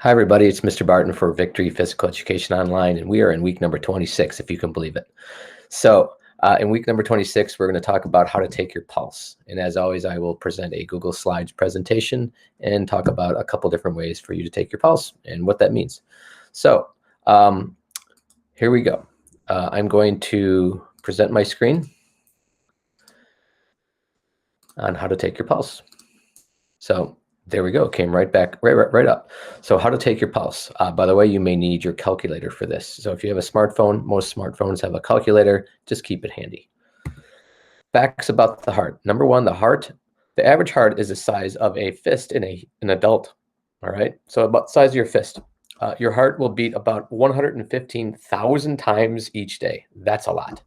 Hi, everybody. It's Mr. Barton for Victory Physical Education Online, and we are in week number 26, if you can believe it. So in week number 26, we're going to talk about how to take your pulse. And as always, I will present a Google Slides presentation and talk about a couple different ways for you to take your pulse and what that means. So here we go. I'm going to present my screen on how to take your pulse. So there we go. Came right back, right up. So how to take your pulse. By the way, you may need your calculator for this. So if you have a smartphone, most smartphones have a calculator. Just keep it handy. Facts about the heart. Number one, the average heart is the size of a fist in an adult. All right. So about the size of your fist. Your heart will beat about 115,000 times each day. That's a lot.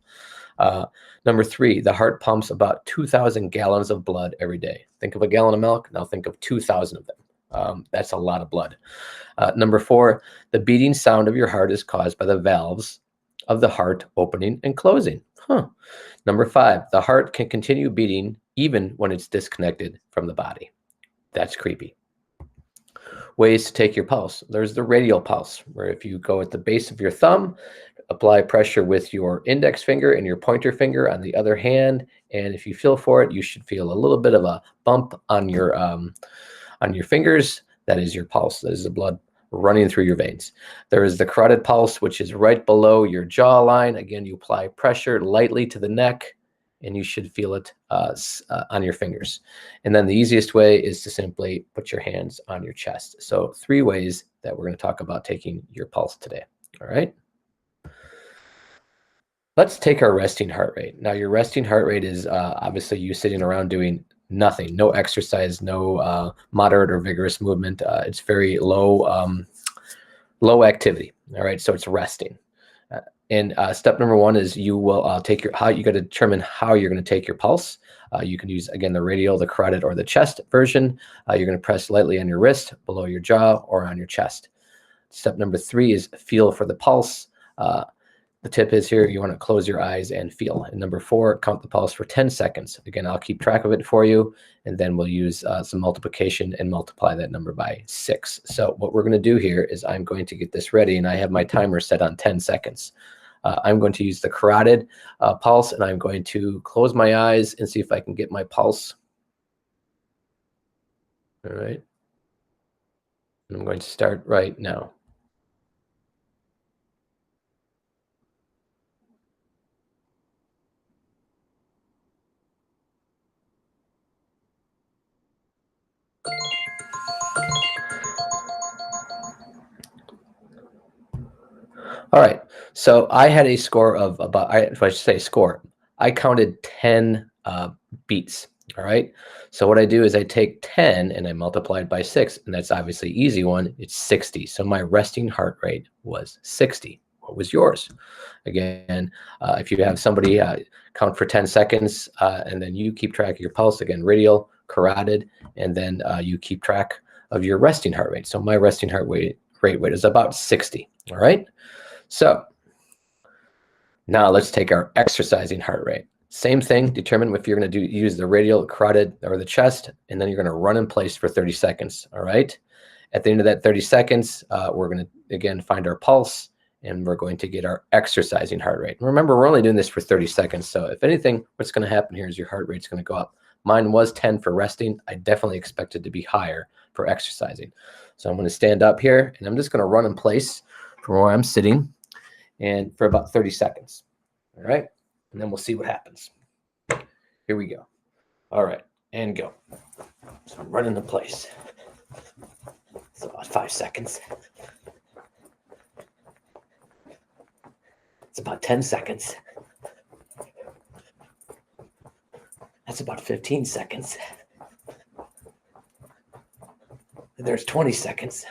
Number three, the heart pumps about 2,000 gallons of blood every day. Think of a gallon of milk. Now think of 2,000 of them. That's a lot of blood. Number four, the beating sound of your heart is caused by the valves of the heart opening and closing. Number five, the heart can continue beating even when it's disconnected from the body. That's creepy. Ways to take your pulse. There's the radial pulse, where if you go at the base of your thumb, apply pressure with your index finger and your pointer finger on the other hand, and if you feel for it, you should feel a little bit of a bump on your fingers. That is your pulse. That is the blood running through your veins. There is the carotid pulse, which is right below your jawline. Again, you apply pressure lightly to the neck, and you should feel it on your fingers. And then the easiest way is to simply put your hands on your chest. So 3 ways that we're going to talk about taking your pulse today. All right. Let's take our resting heart rate. Now, your resting heart rate is obviously you sitting around doing nothing, no exercise, no moderate or vigorous movement. It's very low activity. All right, so it's resting. And step number one is you will you got to determine how you're going to take your pulse. You can use, again, the radial, the carotid, or the chest version. You're going to press lightly on your wrist, below your jaw, or on your chest. Step number 3 is feel for the pulse. The tip is here, you want to close your eyes and feel. And number 4, count the pulse for 10 seconds. Again, I'll keep track of it for you, and then we'll use some multiplication and multiply that number by 6. So what we're going to do here is I'm going to get this ready, and I have my timer set on 10 seconds. I'm going to use the carotid pulse, and I'm going to close my eyes and see if I can get my pulse. All right. And I'm going to start right now. All right, so I had a score of about, if I should say score, I counted 10 beats, all right? So what I do is I take 10 and I multiply it by 6, and that's obviously an easy one. It's 60. So my resting heart rate was 60. What was yours? Again, if you have somebody count for 10 seconds, and then you keep track of your pulse, again, radial, carotid, and then you keep track of your resting heart rate. So my resting heart rate is about 60, all right? So now let's take our exercising heart rate. Same thing, determine if you're going to use the radial, carotid, or the chest, and then you're going to run in place for 30 seconds, all right? At the end of that 30 seconds, we're going to, again, find our pulse, and we're going to get our exercising heart rate. Remember, we're only doing this for 30 seconds, so if anything, what's going to happen here is your heart rate's going to go up. Mine was 10 for resting. I definitely expect it to be higher for exercising. So I'm going to stand up here, and I'm just going to run in place from where I'm sitting, and for about 30 seconds, all right? And then we'll see what happens. Here we go. All right, and go. So I'm running in place. It's about 5 seconds. It's about 10 seconds. That's about 15 seconds. And there's 20 seconds.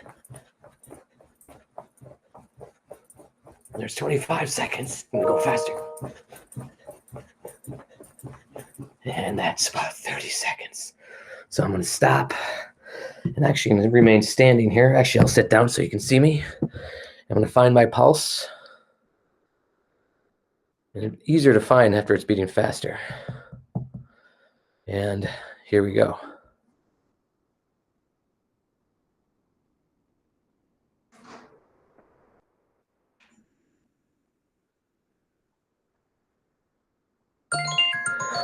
There's 25 seconds. I'm gonna go faster. And that's about 30 seconds. So I'm gonna stop. And actually, I'm gonna remain standing here. Actually, I'll sit down so you can see me. I'm gonna find my pulse. And it's easier to find after it's beating faster. And here we go.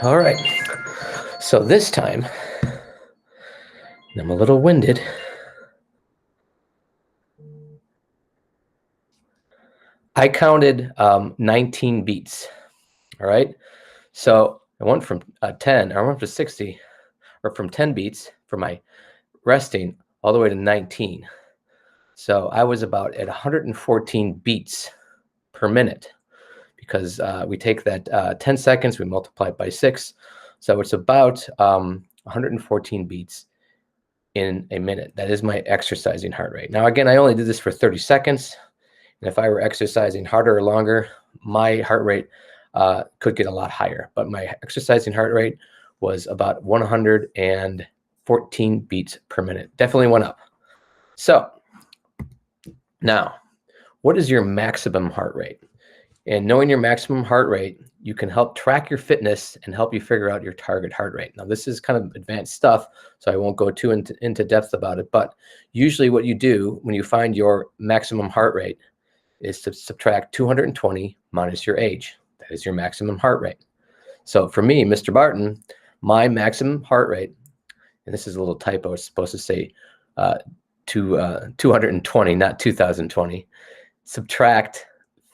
All right. So this time, I'm a little winded. I counted 19 beats. All right. So I went from 10, I went to 60, or from 10 beats for my resting all the way to 19. So I was about at 114 beats per minute, because we take that 10 seconds, we multiply it by 6. So it's about 114 beats in a minute. That is my exercising heart rate. Now, again, I only did this for 30 seconds. And if I were exercising harder or longer, my heart rate could get a lot higher. But my exercising heart rate was about 114 beats per minute. Definitely went up. So now, what is your maximum heart rate? And knowing your maximum heart rate, you can help track your fitness and help you figure out your target heart rate. Now, this is kind of advanced stuff, so I won't go too into depth about it. But usually what you do when you find your maximum heart rate is to subtract 220 minus your age. That is your maximum heart rate. So for me, Mr. Barton, my maximum heart rate, and this is a little typo, it's supposed to say 220, not 2020. Subtract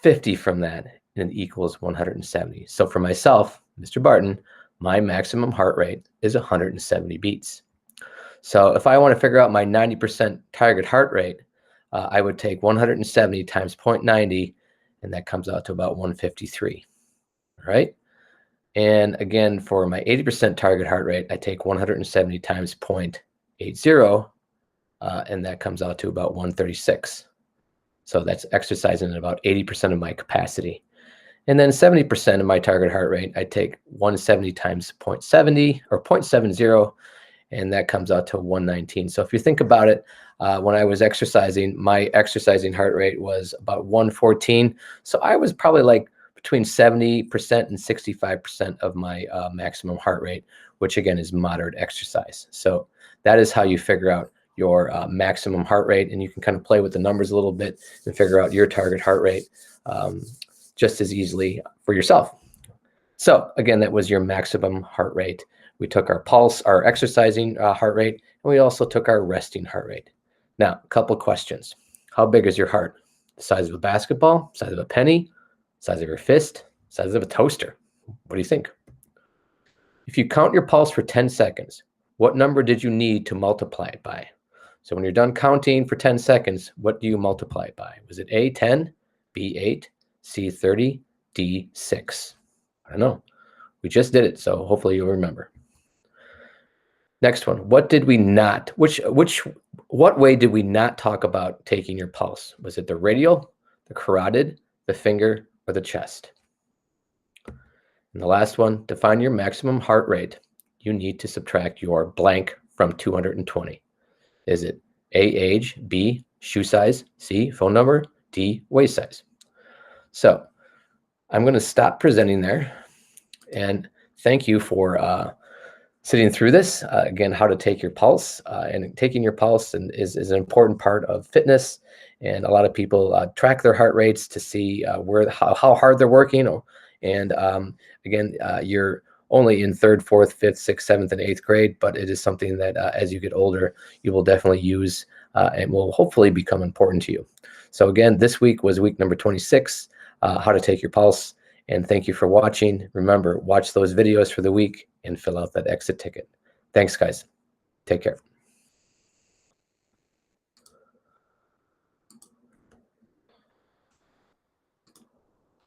50 from that, and it equals 170. So for myself, Mr. Barton, my maximum heart rate is 170 beats. So if I want to figure out my 90% target heart rate, I would take 170 times 0.90, and that comes out to about 153. All right. And again, for my 80% target heart rate, I take 170 times 0.80, and that comes out to about 136. So that's exercising at about 80% of my capacity. And then 70% of my target heart rate, I take 170 times 0.70 or 0.70, and that comes out to 119. So if you think about it, when I was exercising, my exercising heart rate was about 114. So I was probably like between 70% and 65% of my maximum heart rate, which again is moderate exercise. So that is how you figure out your maximum heart rate, and you can kind of play with the numbers a little bit and figure out your target heart rate just as easily for yourself. So again, that was your maximum heart rate. We took our pulse, our exercising heart rate, and we also took our resting heart rate. Now, a couple of questions. How big is your heart? The size of a basketball, size of a penny, size of your fist, size of a toaster? What do you think? If you count your pulse for 10 seconds, what number did you need to multiply it by? So when you're done counting for 10 seconds, what do you multiply it by? Was it A, 10, B, 8, C, 30, D, 6? I don't know. We just did it, so hopefully you'll remember. Next one. What did we not, what way did we not talk about taking your pulse? Was it the radial, the carotid, the finger, or the chest? And the last one, to find your maximum heart rate, you need to subtract your blank from 220. Is it A, age, B, shoe size, C, phone number, D, waist size? So I'm going to stop presenting there, and thank you for sitting through this. Again, how to take your pulse, and taking your pulse is an important part of fitness. And a lot of people track their heart rates to see how hard they're working. And again, you're only in 3rd, 4th, 5th, 6th, 7th, and 8th grade, but it is something that as you get older, you will definitely use and will hopefully become important to you. So again, this week was week number 26, how to take your pulse. And thank you for watching. Remember, watch those videos for the week and fill out that exit ticket. Thanks, guys. Take care.